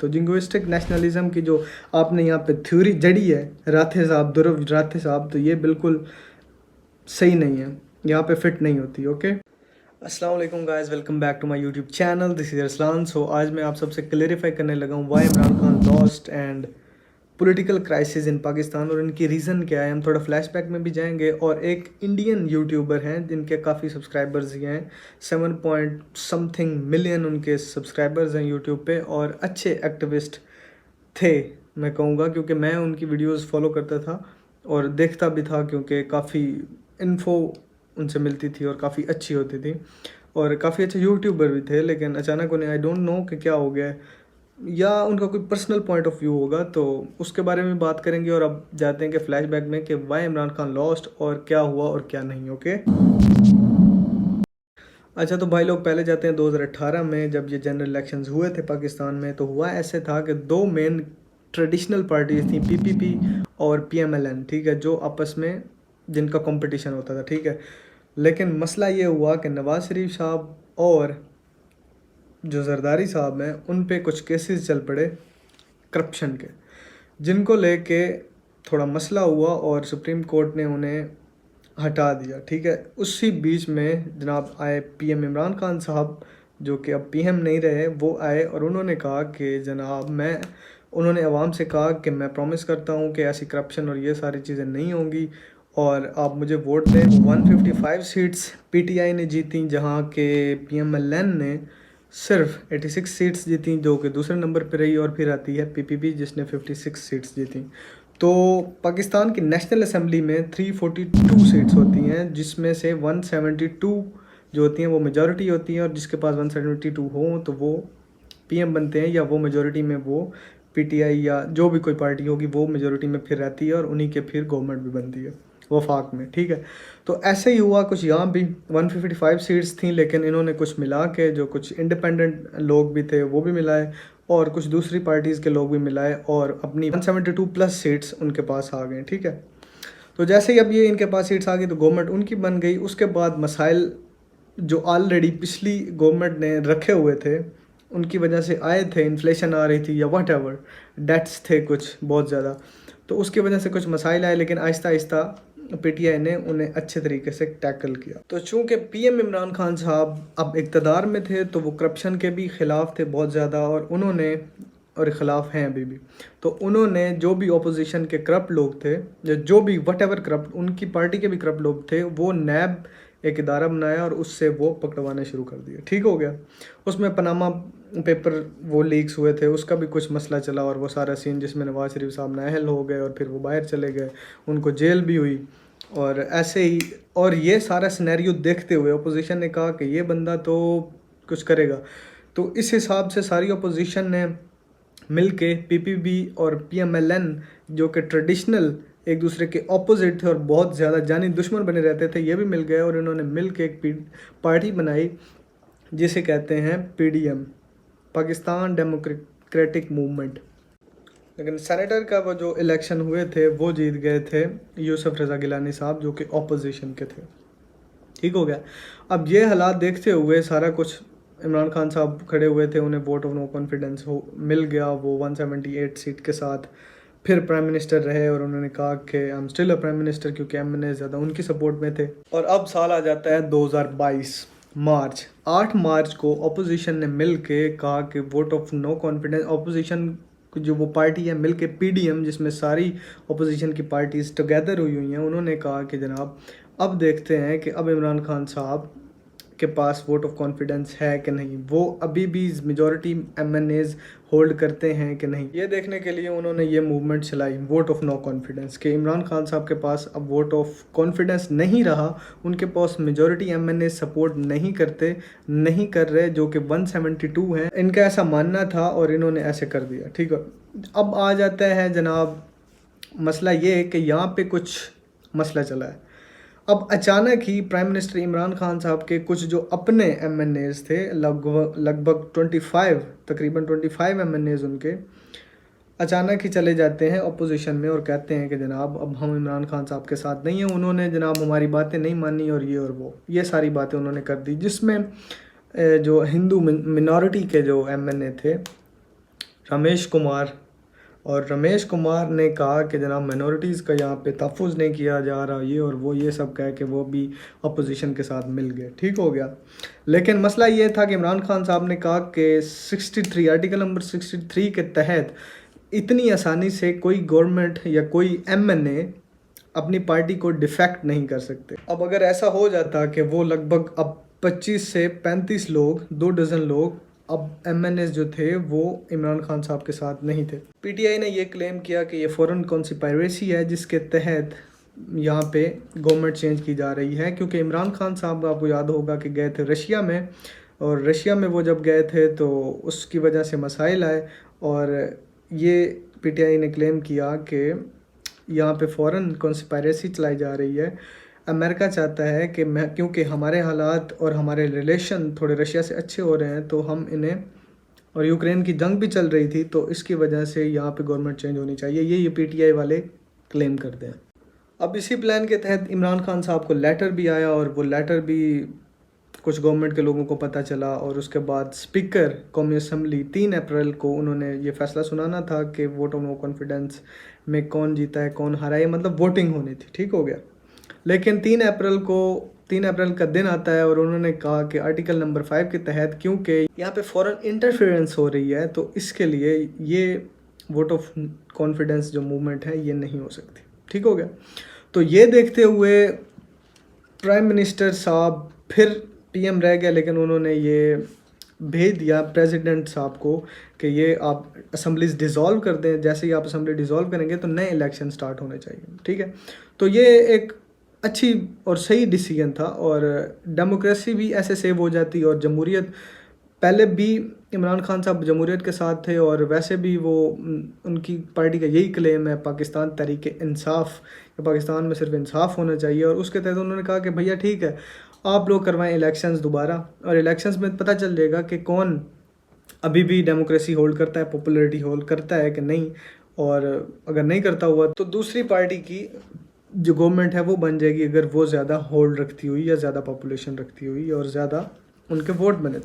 तो jingoistic nationalism की जो आपने यहाँ पे थ्योरी जड़ी है राथे साहब, ध्रुव राथे साहब, तो ये बिल्कुल सही नहीं है, यहाँ पे फिट नहीं होती। ओके, अस्सलाम वालेकुम guys, welcome back to my YouTube channel, this is Arsalan. So आज मैं आप सबसे क्लेरिफाई करने लगा हूँ why Imran Khan lost and political crisis in Pakistan और इनकी रीज़न क्या है। हम थोड़ा फ्लैशबैक में भी जाएंगे और एक इंडियन यूट्यूबर हैं जिनके काफ़ी सब्सक्राइबर्स ही हैं, 7 पॉइंट समथिंग मिलियन उनके सब्सक्राइबर्स हैं यूट्यूब पे और अच्छे एक्टिविस्ट थे मैं कहूँगा, क्योंकि मैं उनकी वीडियोस फॉलो करता था और देखता भी था, क्योंकि काफ़ी इन्फो उनसे मिलती थी और काफ़ी अच्छी होती थी और काफ़ी अच्छे यूट्यूबर भी थे। लेकिन अचानक उन्हें आई डोंट नो कि क्या हो गया है, या उनका कोई पर्सनल पॉइंट ऑफ व्यू होगा, तो उसके बारे में बात करेंगे। और अब जाते हैं कि फ्लैशबैक में कि वाई इमरान खान लॉस्ट और क्या हुआ और क्या नहीं। ओके, अच्छा तो भाई लोग पहले जाते हैं 2018 में, जब ये जनरल इलेक्शंस हुए थे पाकिस्तान में। तो हुआ ऐसे था कि दो मेन ट्रेडिशनल पार्टीज थी, पीपीपी और पीएमएलएन, ठीक है, जो आपस में जिनका कंपटीशन होता था, ठीक है। लेकिन मसला ये हुआ कि नवाज शरीफ साहब और जो जरदारी साहब हैं उन पे कुछ केसेस चल पड़े करप्शन के, जिनको लेके थोड़ा मसला हुआ और सुप्रीम कोर्ट ने उन्हें हटा दिया, ठीक है। उसी बीच में जनाब आए पीएम इमरान खान साहब, जो कि अब पीएम नहीं रहे, वो आए और उन्होंने कहा कि जनाब उन्होंने अवाम से कहा कि मैं प्रॉमिस करता हूँ कि ऐसी करप्शन और ये सारी चीज़ें नहीं होंगी और आप मुझे वोट दें। 155 सीट्स पीटीआई ने जीती, जहाँ के पीएमएलएन ने सिर्फ 86 सीट्स जीती, जो कि दूसरे नंबर पर रही। और फिर आती है पीपीपी जिसने 56 सीट्स जीती। तो पाकिस्तान की नेशनल असेंबली में 342 सीट्स होती हैं, जिसमें से 172 जो होती हैं वो मेजॉरिटी होती हैं, और जिसके पास 172 हो तो वो पीएम बनते हैं, या वो मेजॉरिटी में वो पीटीआई या जो भी कोई पार्टी होगी वो मेजॉरिटी में फिर रहती है और उन्हीं के फिर गवर्नमेंट भी बनती है वफाक में, ठीक है। तो ऐसे ही हुआ कुछ यहाँ भी, 155 सीट्स थी, लेकिन इन्होंने कुछ मिला के, जो कुछ इंडिपेंडेंट लोग भी थे वो भी मिलाए और कुछ दूसरी पार्टीज़ के लोग भी मिलाए और अपनी 172 प्लस सीट्स उनके पास आ गए, ठीक है। तो जैसे ही अब ये इनके पास सीट्स आ गई तो गवर्नमेंट उनकी बन गई। उसके बाद मसाइल जो ऑलरेडी पिछली गवर्नमेंट ने रखे हुए थे उनकी वजह से आए थे, इन्फ्लेशन आ रही थी या वट एवर डेट्स थे कुछ बहुत ज़्यादा, तो उसकी वजह से कुछ मसाइल आए, लेकिन आहिस्ता आहिस्ता पीटीआई ने उन्हें अच्छे तरीके से टैकल किया। तो चूंकि पीएम इमरान खान साहब अब इक़्तिदार में थे तो वो करप्शन के भी ख़िलाफ़ थे बहुत ज़्यादा, और उन्होंने और ख़िलाफ़ हैं अभी भी। तो उन्होंने जो भी अपोजिशन के करप्ट लोग थे, जो भी वट एवर करप्ट उनकी पार्टी के भी करप्ट लोग थे, वो नैब एक इदारा बनाया और उससे वो पकड़वाने शुरू कर दिए, ठीक हो गया। उसमें पनामा पेपर वो लीक्स हुए थे, उसका भी कुछ मसला चला और वो सारा सीन जिसमें नवाज शरीफ साहब नाअहल हो गए और फिर वो बाहर चले गए, उनको जेल भी हुई और ऐसे ही। और ये सारा सिनेरियो देखते हुए अपोजिशन ने कहा कि ये बंदा तो कुछ करेगा, तो इस हिसाब से सारी अपोजिशन ने मिल के पीपीपी और पीएमएलएन, जो कि ट्रेडिशनल एक दूसरे के ऑपोजिट थे और बहुत ज़्यादा जानी दुश्मन बने रहते थे, ये भी मिल गए और इन्होंने मिल के एक पार्टी बनाई जिसे कहते हैं पीडीएम, पाकिस्तान डेमोक्रेटिक मूवमेंट। लेकिन सेनेटर का वो जो इलेक्शन हुए थे वो जीत गए थे यूसुफ रज़ा गिलानी साहब, जो कि ऑपोजिशन के थे, ठीक हो गया। अब ये हालात देखते हुए सारा कुछ इमरान खान साहब खड़े हुए थे, उन्हें वोट ऑफ नो कॉन्फिडेंस हो मिल गया, वो 178 सीट के साथ फिर प्राइम मिनिस्टर रहे और उन्होंने कहा कि I am still a prime minister, क्योंकि एमएनए ज़्यादा उनकी सपोर्ट में थे। और अब साल आ जाता है 2022 मार्च, 8 मार्च को अपोजिशन ने मिल के कहा कि vote of no confidence, opposition जो वो पार्टी है मिल के पीडीएम, जिसमें सारी अपोजिशन की पार्टीज़ टुगेदर हुई हैं, उन्होंने कहा कि जनाब अब देखते हैं कि अब इमरान खान साहब के पास वोट ऑफ कॉन्फिडेंस है कि नहीं, वो अभी भी मेजॉरिटी एमएनएज होल्ड करते हैं कि नहीं। ये देखने के लिए उन्होंने ये मूवमेंट चलाई वोट ऑफ नो कॉन्फिडेंस, कि इमरान खान साहब के पास अब वोट ऑफ कॉन्फिडेंस नहीं रहा, उनके पास मेजॉरिटी एमएनए सपोर्ट नहीं कर रहे, जो कि 172 हैं, इनका ऐसा मानना था और इन्होंने ऐसे कर दिया, ठीक है। अब आ जाता है जनाब मसला ये है कि यहाँ पे कुछ मसला चला है। अब अचानक ही प्राइम मिनिस्टर इमरान खान साहब के कुछ जो अपने एमएनएज थे, लगभग 25, तकरीबन 25 एमएनएज उनके अचानक ही चले जाते हैं अपोजिशन में और कहते हैं कि जनाब अब हम इमरान खान साहब के साथ नहीं हैं, उन्होंने जनाब हमारी बातें नहीं मानी और ये और वो, ये सारी बातें उन्होंने कर दी। जिसमें जो हिंदू मिनॉरिटी के जो एमएनए थे रमेश कुमार। और रमेश कुमार ने कहा कि जनाब मिनॉरिटीज़ का यहाँ पे तहफ़्फ़ुज़ नहीं किया जा रहा, ये और वो ये सब कह के वो भी अपोजिशन के साथ मिल गए, ठीक हो गया। लेकिन मसला ये था कि इमरान खान साहब ने कहा कि 63 आर्टिकल नंबर 63 के तहत इतनी आसानी से कोई गवर्नमेंट या कोई एमएनए अपनी पार्टी को डिफेक्ट नहीं कर सकते। अब अगर ऐसा हो जाता कि वो लगभग अब 25 से 35 लोग, 2 डज़न लोग अब एमएनएस जो थे वो इमरान खान साहब के साथ नहीं थे। पीटीआई ने ये क्लेम किया कि ये फॉरेन कॉन्स्पिरेसी है जिसके तहत यहाँ पे गवर्नमेंट चेंज की जा रही है, क्योंकि इमरान खान साहब आपको याद होगा कि गए थे रशिया में, और रशिया में वो जब गए थे तो उसकी वजह से मसाइल आए, और ये पीटीआई ने क्लेम किया कि यहाँ पे फॉरेन कॉन्स्पिरेसी चलाई जा रही है। अमेरिका चाहता है कि क्योंकि हमारे हालात और हमारे रिलेशन थोड़े रशिया से अच्छे हो रहे हैं तो हम इन्हें, और यूक्रेन की जंग भी चल रही थी तो इसकी वजह से यहाँ पे गवर्नमेंट चेंज होनी चाहिए, ये पीटीआई वाले क्लेम करते हैं। अब इसी प्लान के तहत इमरान खान साहब को लेटर भी आया, और वो लेटर भी कुछ गवर्नमेंट के लोगों को पता चला, और उसके बाद स्पीकर कौमी असम्बली 3 अप्रैल को उन्होंने ये फैसला सुनाना था कि वोट ऑफ नो कॉन्फिडेंस में कौन जीता है कौन हारा है, मतलब वोटिंग होनी थी, ठीक हो गया। लेकिन 3 अप्रैल का दिन आता है और उन्होंने कहा कि आर्टिकल नंबर 5 के तहत क्योंकि यहाँ पे फॉरेन इंटरफेरेंस हो रही है तो इसके लिए ये वोट ऑफ कॉन्फिडेंस जो मूवमेंट है ये नहीं हो सकती, ठीक हो गया। तो ये देखते हुए प्राइम मिनिस्टर साहब फिर पीएम रह गए, लेकिन उन्होंने ये भेज दिया प्रेसिडेंट साहब को कि ये आप असम्बलीज डिज़ोल्व कर दें, जैसे ही आप असम्बली डिज़ोल्व करेंगे तो नए इलेक्शन स्टार्ट होने चाहिए, ठीक है। तो ये एक अच्छी और सही डिसीजन था, और डेमोक्रेसी भी ऐसे सेव हो जाती, और जमहूरियत, पहले भी इमरान खान साहब जमहूरियत के साथ थे, और वैसे भी वो उनकी पार्टी का यही क्लेम है पाकिस्तान तहरीक इंसाफ, पाकिस्तान में सिर्फ इंसाफ होना चाहिए। और उसके तहत उन्होंने कहा कि भैया ठीक है आप लोग करवाएं इलेक्शंस दोबारा, और इलेक्शंस में पता चल जाएगा कि कौन अभी भी डेमोक्रेसी होल्ड करता है, पॉपुलरिटी होल्ड करता है कि नहीं, और अगर नहीं करता हुआ तो दूसरी पार्टी की जो गवर्नमेंट है वो बन जाएगी, अगर वो ज़्यादा होल्ड रखती हुई या ज़्यादा पॉपुलेशन रखती हुई और ज़्यादा उनके वोट बने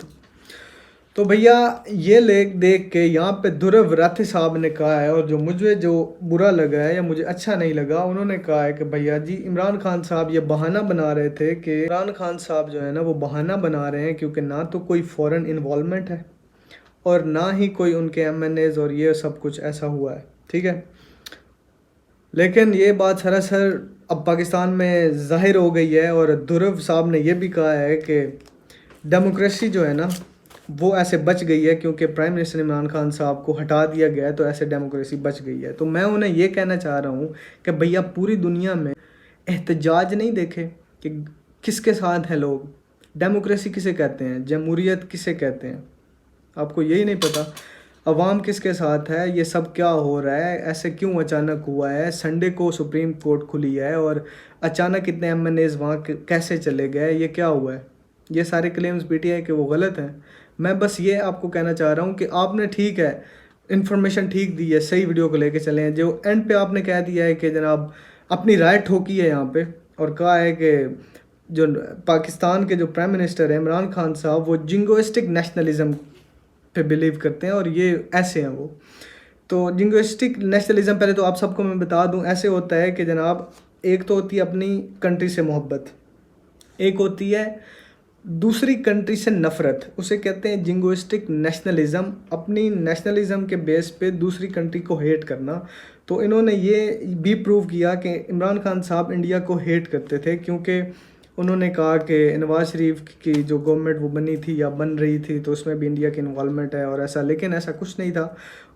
तो भैया ये देख के यहाँ पे ध्रुव राठी साहब ने कहा है, और जो मुझे जो बुरा लगा है या मुझे अच्छा नहीं लगा, उन्होंने कहा है कि भैया जी इमरान खान साहब ये बहाना बना रहे थे कि इमरान खान साहब जो है ना वो बहाना बना रहे हैं, क्योंकि ना तो कोई फॉरेन इन्वॉल्वमेंट है और ना ही कोई उनके एमएनएज और ये सब कुछ ऐसा हुआ है, ठीक है। लेकिन ये बात सरासर अब पाकिस्तान में ज़ाहिर हो गई है, और ध्रुव साहब ने यह भी कहा है कि डेमोक्रेसी जो है ना वो ऐसे बच गई है क्योंकि प्राइम मिनिस्टर इमरान खान साहब को हटा दिया गया है, तो ऐसे डेमोक्रेसी बच गई है। तो मैं उन्हें ये कहना चाह रहा हूँ कि भैया पूरी दुनिया में एहतजाज नहीं देखे कि किसके साथ हैं लोग, डेमोक्रेसी किसे कहते हैं, जमहूरियत किसे कहते हैं, आपको यही नहीं पता, अवाम किसके साथ है, ये सब क्या हो रहा है, ऐसे क्यों अचानक हुआ है, संडे को सुप्रीम कोर्ट खुली है और अचानक इतने एमएनएज वहाँ कैसे चले गए, ये क्या हुआ है, ये सारे क्लेम्स पीटीआई के वो गलत हैं। मैं बस ये आपको कहना चाह रहा हूँ कि आपने ठीक है इन्फॉर्मेशन ठीक दी है, सही वीडियो को लेके चले हैं, जो एंड पे आपने कह दिया है कि जनाब अपनी राय ठोकी है यहाँ पे, और कहा है कि जो पाकिस्तान के जो प्राइम मिनिस्टर है इमरान खान साहब वो जिंगोइस्टिक नेशनलिज्म पे बिलीव करते हैं, और ये ऐसे हैं वो। तो जिंगोइस्टिक नेशनलिज्म पहले तो आप सबको मैं बता दूं ऐसे होता है कि जनाब एक तो होती है अपनी कंट्री से मोहब्बत, एक होती है दूसरी कंट्री से नफ़रत, उसे कहते हैं जिंगोइस्टिक नेशनलिज्म, अपनी नेशनलिज्म के बेस पे दूसरी कंट्री को हेट करना। तो इन्होंने ये भी प्रूव किया कि इमरान खान साहब इंडिया को हेट करते थे, क्योंकि उन्होंने कहा कि नवाज शरीफ की जो गवर्नमेंट वो बनी थी या बन रही थी तो उसमें भी इंडिया की इन्वॉल्वमेंट है और ऐसा, लेकिन ऐसा कुछ नहीं था।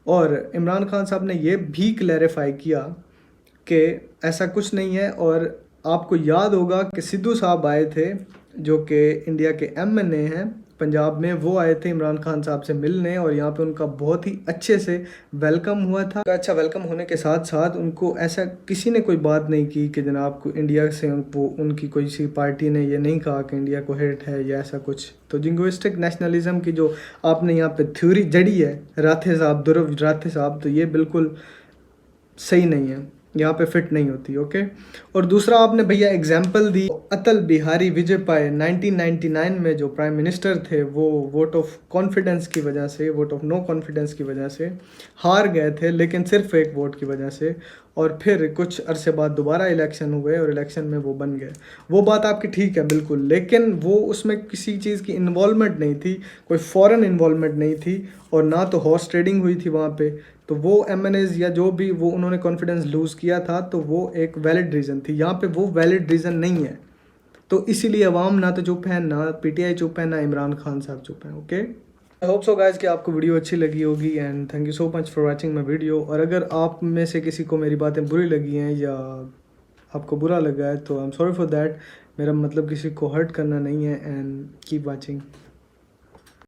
और इमरान खान साहब ने ये भी क्लैरिफाई किया कि ऐसा कुछ नहीं है। और आपको याद होगा कि सिद्धू साहब आए थे जो कि इंडिया के एमएनए हैं पंजाब में, वो आए थे इमरान खान साहब से मिलने, और यहाँ पे उनका बहुत ही अच्छे से वेलकम हुआ था। अच्छा वेलकम होने के साथ साथ उनको ऐसा किसी ने कोई बात नहीं की कि जनाब को इंडिया से उनको उनकी कोई सी पार्टी ने ये नहीं कहा कि इंडिया को हेट है या ऐसा कुछ। तो जिंगोइस्टिक नेशनलिज्म की जो आपने यहाँ पे थ्योरी जड़ी है राठे साहब, ध्रुव राठे साहब, तो ये बिल्कुल सही नहीं है। यहाँ पे फिट नहीं होती। ओके। और दूसरा आपने भैया एग्जाम्पल दी, अटल बिहारी वाजपेयी 1999 में जो प्राइम मिनिस्टर थे वो वोट ऑफ कॉन्फिडेंस की वजह से, वोट ऑफ नो कॉन्फिडेंस की वजह से हार गए थे, लेकिन सिर्फ एक वोट की वजह से, और फिर कुछ अरसे बाद दोबारा इलेक्शन हुए और इलेक्शन में वो बन गए। वो बात आपकी ठीक है बिल्कुल, लेकिन वो उसमें किसी चीज़ की इन्वॉल्वमेंट नहीं थी, कोई फॉरेन इन्वॉल्वमेंट नहीं थी, और ना तो हॉर्स ट्रेडिंग हुई थी वहाँ पे। तो वो एमएनएज या जो भी वो उन्होंने कॉन्फिडेंस लूज़ किया था, तो वो एक वैलिड रीज़न थी। यहाँ पे वो वैलिड रीज़न नहीं है, तो इसीलिए अवाम ना तो चुप है, ना पीटीआई चुप है, ना इमरान खान साहब चुप हैं। Okay, I hope so guys कि आपको वीडियो अच्छी लगी होगी, and thank you so much for watching my video. और अगर आप में से किसी को मेरी बातें बुरी लगी हैं या आपको बुरा लगा है तो I am sorry for that. मेरा मतलब किसी को हर्ट करना नहीं है, एंड कीप वॉचिंग।